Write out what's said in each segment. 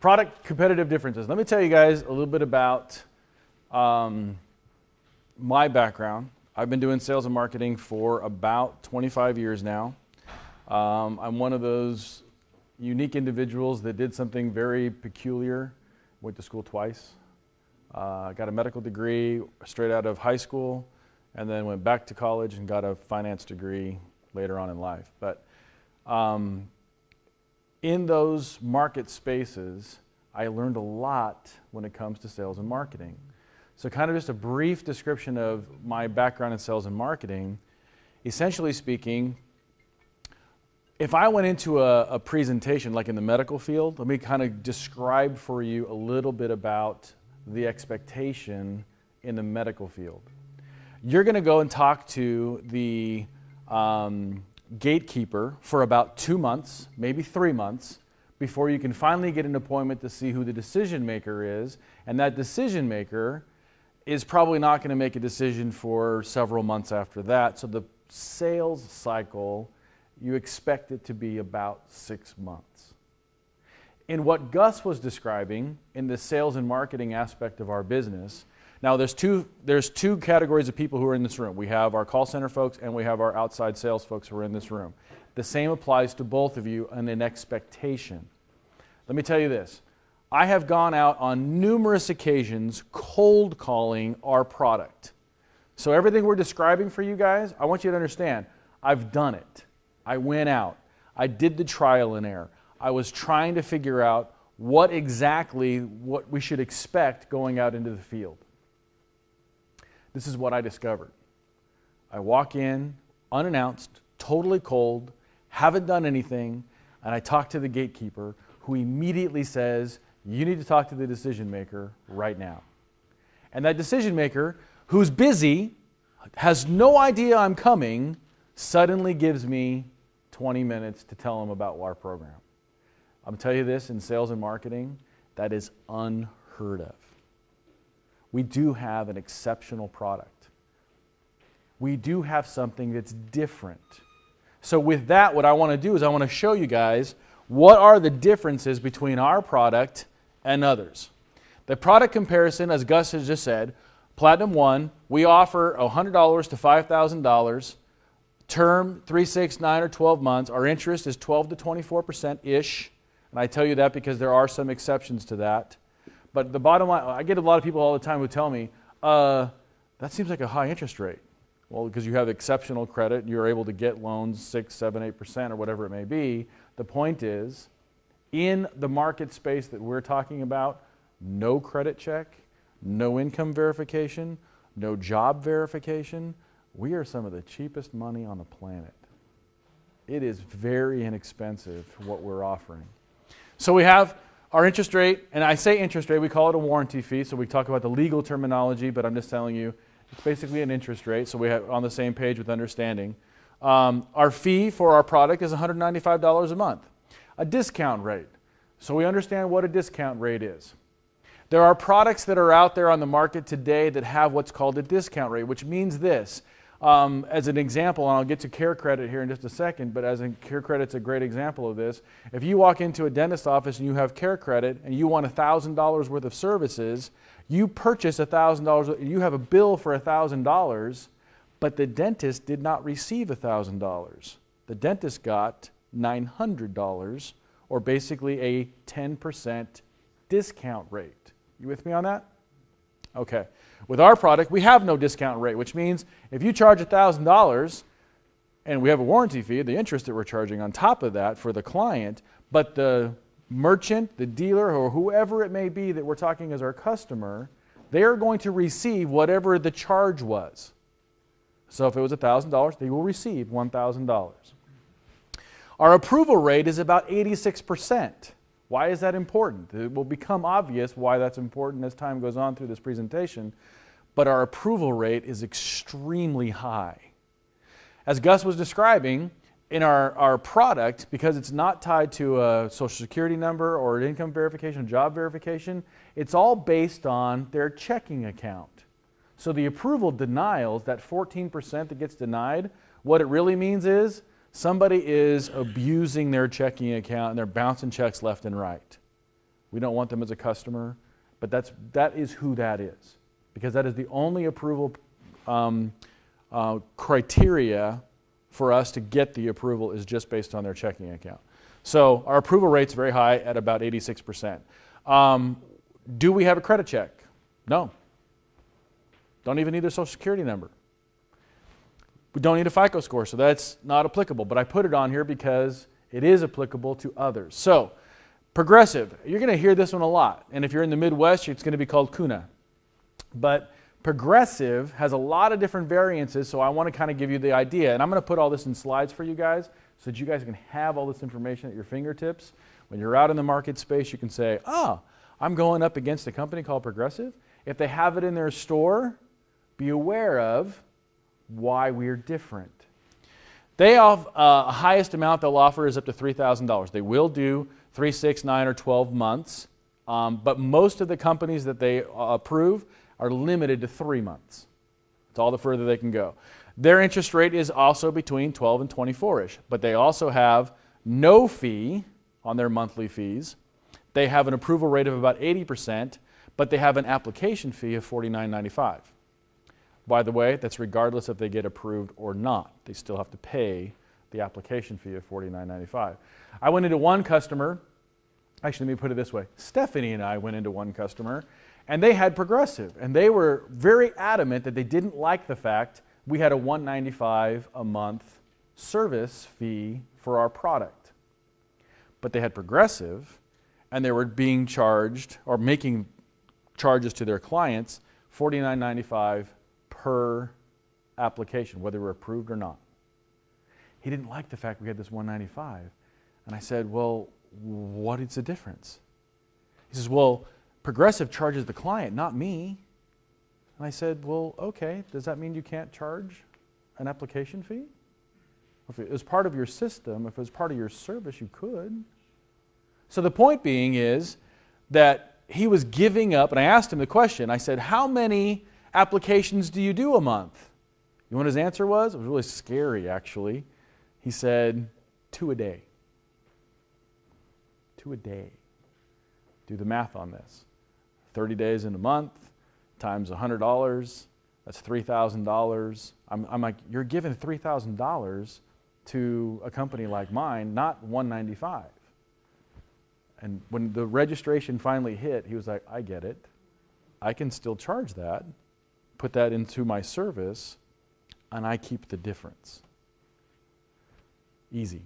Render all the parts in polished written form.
Product competitive differences. Let me tell you guys a little bit about my background. I've been doing sales and marketing for about 25 years now. I'm one of those unique individuals that did something very peculiar. Went to school twice. Got a medical degree straight out of high school, and then went back to college and got a finance degree later on in life. But in those market spaces, I learned a lot when it comes to sales and marketing. So kind of just a brief description of my background in sales and marketing. Essentially speaking, if I went into a presentation like in the medical field, let me kind of describe for you a little bit about the expectation in the medical field. You're going to go and talk to the gatekeeper for about 2 months, maybe 3 months, before you can finally get an appointment to see who the decision maker is. And that decision maker is probably not going to make a decision for several months after that. So the sales cycle, you expect it to be about 6 months. In what Gus was describing in the sales and marketing aspect of our business, now there's two categories of people who are in this room. We have our call center folks and we have our outside sales folks who are in this room. The same applies to both of you and an expectation. Let me tell you this. I have gone out on numerous occasions cold calling our product. So everything we're describing for you guys, I want you to understand, I've done it. I went out. I did the trial and error. I was trying to figure out what we should expect going out into the field. This is what I discovered. I walk in unannounced, totally cold, haven't done anything, and I talk to the gatekeeper who immediately says, you need to talk to the decision maker right now. And that decision maker, who's busy, has no idea I'm coming, suddenly gives me 20 minutes to tell him about our program. I'm telling you this, in sales and marketing, that is unheard of. We do have an exceptional product. We do have something that's different. So with that, what I want to do is I want to show you guys what are the differences between our product and others. The product comparison, as Gus has just said, Platinum One, we offer $100 to $5,000, term 3, 6, 9, or 12 months. Our interest is 12 to 24%-ish, and I tell you that because there are some exceptions to that. But the bottom line, I get a lot of people all the time who tell me, that seems like a high interest rate. Well, because you have exceptional credit and you're able to get loans 6, 7, 8% or whatever it may be. The point is, in the market space that we're talking about, no credit check, no income verification, no job verification. We are some of the cheapest money on the planet. It is very inexpensive for what we're offering. So we have our interest rate, and I say interest rate, we call it a warranty fee, so we talk about the legal terminology, but I'm just telling you, it's basically an interest rate, so we have on the same page with understanding. Our fee for our product is $195 a month. A discount rate. So we understand what a discount rate is. There are products that are out there on the market today that have what's called a discount rate, which means this. As an example, and I'll get to Care Credit here in just a second, but Care Credit's a great example of this. If you walk into a dentist's office and you have Care Credit and you want $1,000 worth of services, you purchase $1,000, you have a bill for $1,000, but the dentist did not receive $1,000. The dentist got $900, or basically a 10% discount rate. You with me on that? Okay. With our product, we have no discount rate, which means if you charge $1,000 and we have a warranty fee, the interest that we're charging on top of that for the client, but the merchant, the dealer, or whoever it may be that we're talking as our customer, they are going to receive whatever the charge was. So if it was $1,000, they will receive $1,000. Our approval rate is about 86%. Why is that important? It will become obvious why that's important as time goes on through this presentation, but our approval rate is extremely high. As Gus was describing, in our product, because it's not tied to a social security number or an income verification, job verification, it's all based on their checking account. So the approval denials, that 14% that gets denied, what it really means is somebody is abusing their checking account and they're bouncing checks left and right. We don't want them as a customer, but that is who that is, because that is the only approval criteria for us to get the approval is just based on their checking account. So our approval rate's very high at about 86%. Do we have a credit check? No. Don't even need their social security number. We don't need a FICO score, so that's not applicable. But I put it on here because it is applicable to others. So, Progressive, you're going to hear this one a lot. And if you're in the Midwest, it's going to be called CUNA. But Progressive has a lot of different variances, so I want to kind of give you the idea. And I'm going to put all this in slides for you guys so that you guys can have all this information at your fingertips. When you're out in the market space, you can say, oh, I'm going up against a company called Progressive. If they have it in their store, be aware of why we're different. They have highest amount they'll offer is up to $3,000. They will do 3, 6, 9, or 12 months, but most of the companies that they approve are limited to 3 months. It's all the further they can go. Their interest rate is also between 12 and 24-ish, but they also have no fee on their monthly fees. They have an approval rate of about 80%, but they have an application fee of $49.95. By the way, that's regardless if they get approved or not. They still have to pay the application fee of $49.95. I went into one customer, actually let me put it this way, Stephanie and I went into one customer, and they had Progressive, and they were very adamant that they didn't like the fact we had a $195 a month service fee for our product. But they had Progressive, and they were being charged, or making charges to their clients, $49.95 per application, whether we're approved or not. He didn't like the fact we had this $195. And I said, well, what is the difference? He says, well, Progressive charges the client, not me. And I said, well, okay, does that mean you can't charge an application fee? If it was part of your system, if it was part of your service, you could. So the point being is that he was giving up, and I asked him the question, I said, how many applications do you do a month? You know what his answer was? It was really scary, actually. He said, 2 a day. 2 a day. Do the math on this. 30 days in a month times $100, that's $3,000. I'm like, you're giving $3,000 to a company like mine, not $195. And when the registration finally hit, he was like, I get it. I can still charge that, put that into my service, and I keep the difference. Easy.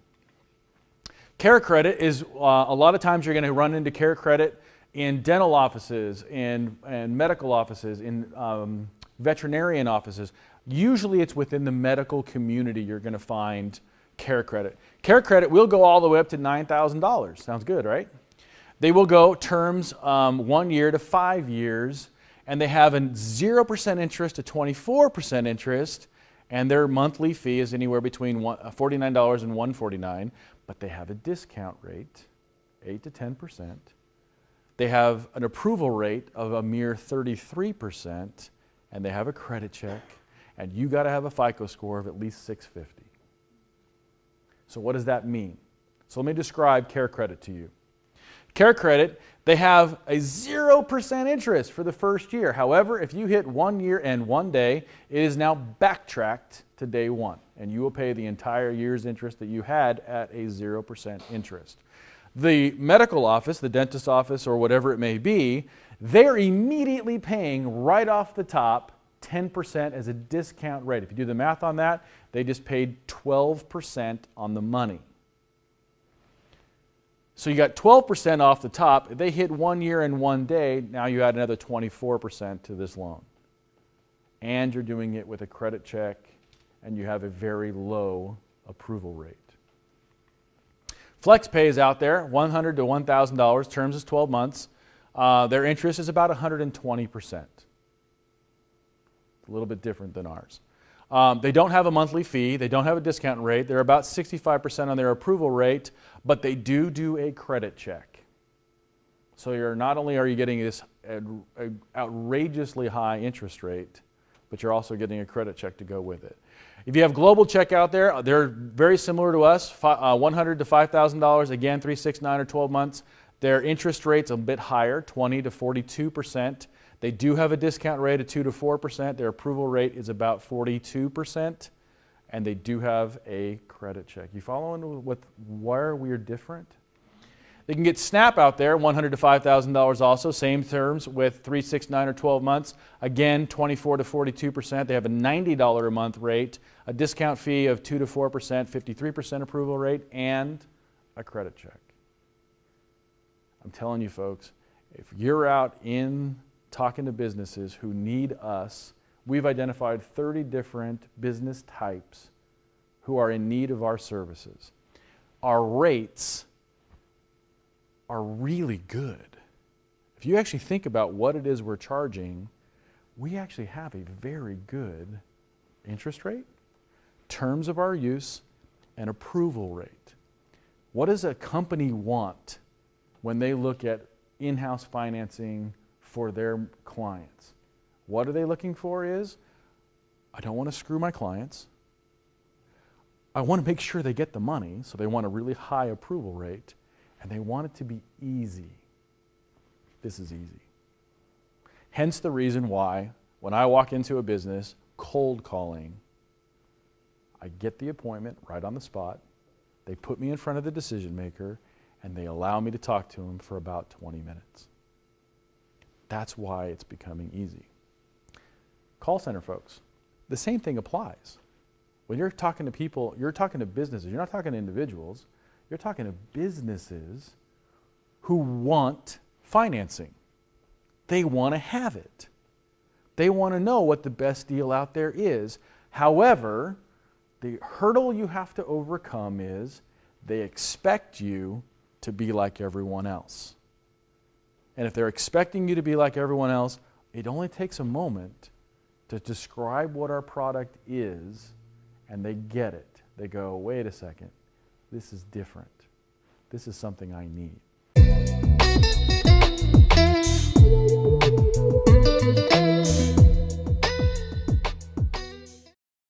Care Credit is, a lot of times you're going to run into Care Credit in dental offices, and medical offices, in veterinarian offices. Usually it's within the medical community you're going to find Care Credit. Care Credit will go all the way up to $9,000. Sounds good, right? They will go terms 1 year to 5 years, and they have a 0% interest to 24% interest, and their monthly fee is anywhere between $49 and $149, but they have a discount rate, 8 to 10%. They have an approval rate of a mere 33%, and they have a credit check, and you got to have a FICO score of at least 650. So what does that mean? So let me describe Care Credit to you. Care Credit, they have a 0% interest for the first year. However, if you hit 1 year and 1 day, it is now backtracked to day one, and you will pay the entire year's interest that you had at a 0% interest. The medical office, the dentist office, or whatever it may be, they're immediately paying right off the top 10% as a discount rate. If you do the math on that, they just paid 12% on the money. So you got 12% off the top. If they hit 1 year and 1 day, now you add another 24% to this loan. And you're doing it with a credit check, and you have a very low approval rate. FlexPay is out there, $100 to $1,000. Terms is 12 months. Their interest is about 120%. A little bit different than ours. They don't have a monthly fee. They don't have a discount rate. They're about 65% on their approval rate, but they do a credit check. So not only are you getting this outrageously high interest rate, but you're also getting a credit check to go with it. If you have Global Check out there, they're very similar to us, $100 to $5,000, again, 3, 6, 9, or 12 months. Their interest rate's a bit higher, 20 to 42%. They do have a discount rate of 2 to 4%. Their approval rate is about 42%. And they do have a credit check. You following with where we are different? They can get SNAP out there, $100 to $5,000 also, same terms with 3, 6, 9, or 12 months. Again, 24 to 42%. They have a $90 a month rate, a discount fee of 2 to 4%, 53% approval rate, and a credit check. I'm telling you folks, if you're out in talking to businesses who need us, we've identified 30 different business types who are in need of our services. Our rates are really good. If you actually think about what it is we're charging, we actually have a very good interest rate, terms of our use, and approval rate. What does a company want when they look at in-house financing for their clients? What are they looking for is, I don't want to screw my clients. I want to make sure they get the money, so they want a really high approval rate, and they want it to be easy. This is easy. Hence the reason why, when I walk into a business, cold calling, I get the appointment right on the spot, they put me in front of the decision maker, and they allow me to talk to them for about 20 minutes. That's why it's becoming easy. Call center folks, the same thing applies. When you're talking to people, you're talking to businesses, you're not talking to individuals, you're talking to businesses who want financing. They want to have it. They want to know what the best deal out there is. However, the hurdle you have to overcome is they expect you to be like everyone else. And if they're expecting you to be like everyone else, it only takes a moment to describe what our product is, and they get it. They go, wait a second, this is different. This is something I need.